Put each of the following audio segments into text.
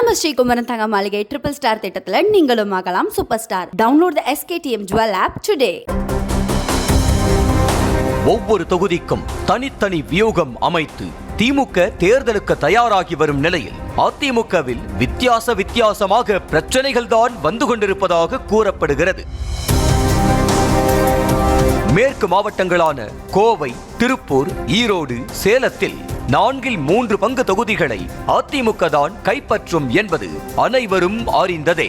நம்ம ஸ்ரீகுமரன் தங்க மாளிகை ட்ரிபிள் ஸ்டார் திட்டத்தில் நீங்களும் ஆகலாம் super star. Download the SKTM Jewel app today. ஒவ்வொரு தொகுதிக்கும் தனித்தனி வியூகம் அமைத்து திமுக தேர்தலுக்கு தயாராகி வரும் நிலையில் அதிமுகவில் வித்தியாசமாக பிரச்சனைகள் தான் வந்து கொண்டிருப்பதாக கூறப்படுகிறது. மேற்கு மாவட்டங்களான கோவை, திருப்பூர், ஈரோடு, சேலத்தில் 4/3 பங்கு தொகுதிகளை அதிமுக தான் கைப்பற்றும் என்பது அனைவரும் அறிந்ததே.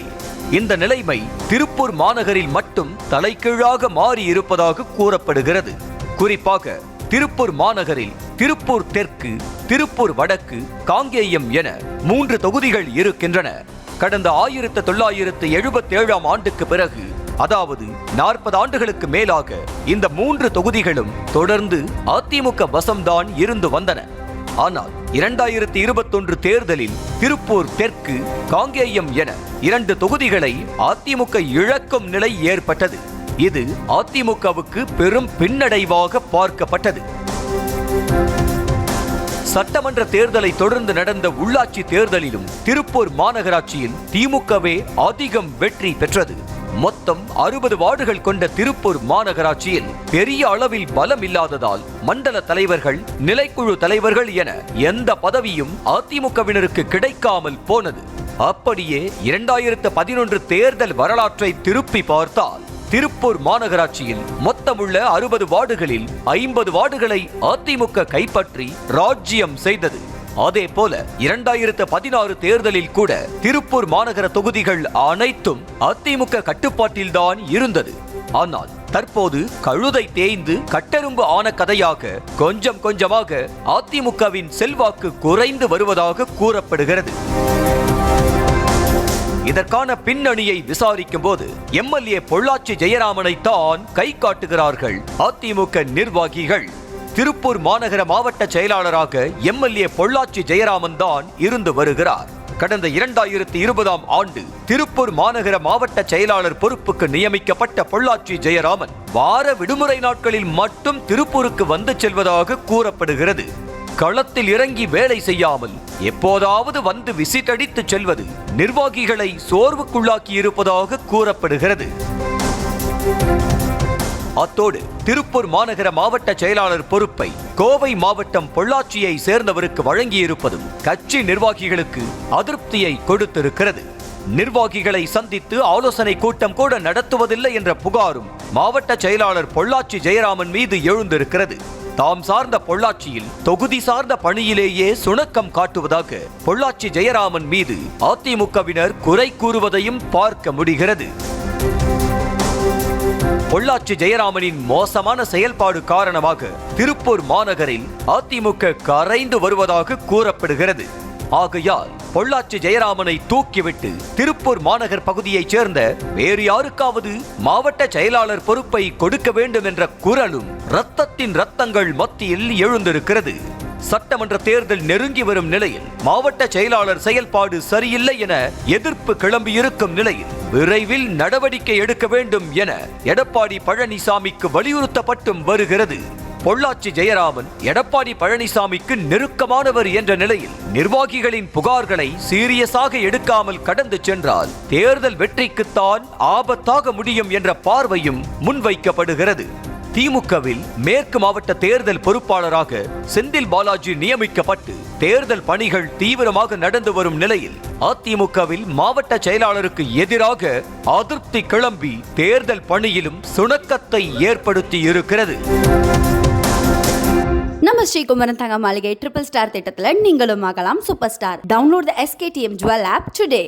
இந்த நிலைமை திருப்பூர் மாநகரில் மட்டும் தலைகீழாக மாறி இருப்பதாக கூறப்படுகிறது. குறிப்பாக திருப்பூர் மாநகரில் திருப்பூர் தெற்கு, திருப்பூர் வடக்கு, காங்கேயம் என 3 தொகுதிகள் இருக்கின்றன. கடந்த 1977ஆம் ஆண்டுக்கு பிறகு, அதாவது 40 ஆண்டுகளுக்கு மேலாக இந்த 3 தொகுதிகளும் தொடர்ந்து அதிமுக வசம்தான் இருந்து வந்தன. ஆனால் 2021 தேர்தலில் திருப்பூர் தெற்கு, காங்கேயம் என 2 தொகுதிகளை அதிமுக இழக்கும் நிலை ஏற்பட்டது. இது அதிமுகவுக்கு பெரும் பின்னடைவாக பார்க்கப்பட்டது. சட்டமன்ற தேர்தலை தொடர்ந்து நடந்த உள்ளாட்சி தேர்தலிலும் திருப்பூர் மாநகராட்சியில் திமுகவே அதிகம் வெற்றி பெற்றது. மொத்தம் 60 வார்டுகள் கொண்ட திருப்பூர் மாநகராட்சியில் பெரிய அளவில் பலம் இல்லாததால் மண்டல தலைவர்கள், நிலைக்குழு தலைவர்கள் என எந்த பதவியும் அதிமுகவினருக்கு கிடைக்காமல் போனது. அப்படியே 2011 தேர்தல் வரலாற்றை திருப்பி பார்த்தால் திருப்பூர் மாநகராட்சியில் மொத்தமுள்ள 60 வார்டுகளில் 50 வார்டுகளை அதிமுக கைப்பற்றி ராஜ்யம் செய்தது. அதே போல 2016 தேர்தலில் கூட திருப்பூர் மாநகர தொகுதிகள் அனைத்தும் அதிமுக கட்டுப்பாட்டில்தான் இருந்தது. ஆனால் தற்போது கழுதை தேய்ந்து கட்டெரும்பு ஆன கதையாக கொஞ்சம் கொஞ்சமாக அதிமுகவின் செல்வாக்கு குறைந்து வருவதாக கூறப்படுகிறது. இதற்கான பின்னணியை விசாரிக்கும் போது MLA பொள்ளாச்சி ஜெயராமனை தான் கை காட்டுகிறார்கள் அதிமுக நிர்வாகிகள். திருப்பூர் மாநகர மாவட்ட செயலாளராக MLA பொள்ளாச்சி ஜெயராமன் தான் இருந்து வருகிறார். கடந்த 2020ஆம் ஆண்டு திருப்பூர் மாநகர மாவட்ட செயலாளர் பொறுப்புக்கு நியமிக்கப்பட்ட பொள்ளாச்சி ஜெயராமன் வார விடுமுறை நாட்களில் மட்டும் திருப்பூருக்கு வந்து செல்வதாக கூறப்படுகிறது. களத்தில் இறங்கி வேலை செய்யாமல் எப்போதாவது வந்து விசிட் அடித்து செல்வது நிர்வாகிகளை சோர்வுக்குள்ளாக்கி இருப்பதாக கூறப்படுகிறது. அத்தோடு திருப்பூர் மாநகர மாவட்ட செயலாளர் பொறுப்பை கோவை மாவட்டம் பொள்ளாச்சியை சேர்ந்தவருக்கு வழங்கியிருப்பதும் கட்சி நிர்வாகிகளுக்கு அதிருப்தியை கொடுத்திருக்கிறது. நிர்வாகிகளை சந்தித்து ஆலோசனை கூட்டம் கூட நடத்துவதில்லை என்ற புகாரும் மாவட்ட செயலாளர் பொள்ளாச்சி ஜெயராமன் மீது எழுந்திருக்கிறது. தாம் சார்ந்த பொள்ளாச்சியில் தொகுதி சார்ந்த பணியிலேயே சுணக்கம் காட்டுவதாக பொள்ளாச்சி ஜெயராமன் மீது அதிமுகவினர் குறை கூறுவதையும் பார்க்க முடிகிறது. பொள்ளாச்சி ஜெயராமனின் மோசமான செயல்பாடு காரணமாக திருப்பூர் மாநகரில் அதிமுக கரைந்து வருவதாக கூறப்படுகிறது. ஆகையால் பொள்ளாச்சி ஜெயராமனை தூக்கிவிட்டு திருப்பூர் மாநகர் பகுதியைச் சேர்ந்த வேறு யாருக்காவது மாவட்ட செயலாளர் பொறுப்பை கொடுக்க வேண்டும் என்ற குரலும் இரத்தத்தின் இரத்தங்கள் மத்தியில் எழுந்திருக்கிறது. சட்டமன்ற தேர்தல் நெருங்கி வரும் நிலையில் மாவட்ட செயலாளர் செயல்பாடு சரியில்லை என எதிர்ப்பு கிளம்பியிருக்கும் நிலையில் விரைவில் நடவடிக்கை எடுக்க வேண்டும் என எடப்பாடி பழனிசாமிக்கு வலியுறுத்தப்பட்டும் வருகிறது. பொள்ளாச்சி ஜெயராமன் எடப்பாடி பழனிசாமிக்கு நெருக்கமானவர் என்ற நிலையில் நிர்வாகிகளின் புகார்களை சீரியஸாக எடுக்காமல் கடந்து சென்றால் தேர்தல் வெற்றிக்குத்தான் ஆபத்தாக முடியும் என்ற பார்வையும் முன்வைக்கப்படுகிறது. திமுகவில் மேற்கு மாவட்ட தேர்தல் பொறுப்பாளராக செந்தில் பாலாஜி நியமிக்கப்பட்டு தேர்தல் பணிகள் தீவிரமாக நடந்து வரும் நிலையில் அதிமுகவில் மாவட்ட செயலாளருக்கு எதிராக அதிருப்தி கிளம்பி தேர்தல் பணியிலும் சுணக்கத்தை ஏற்படுத்தி இருக்கிறது. நம்ம ஸ்ரீகுமரன் தங்க மாளிகை ட்ரிபிள் ஸ்டார் திட்டத்தில் நீங்களும் ஆகலாம் super star. Download the SKTM Jewel app today.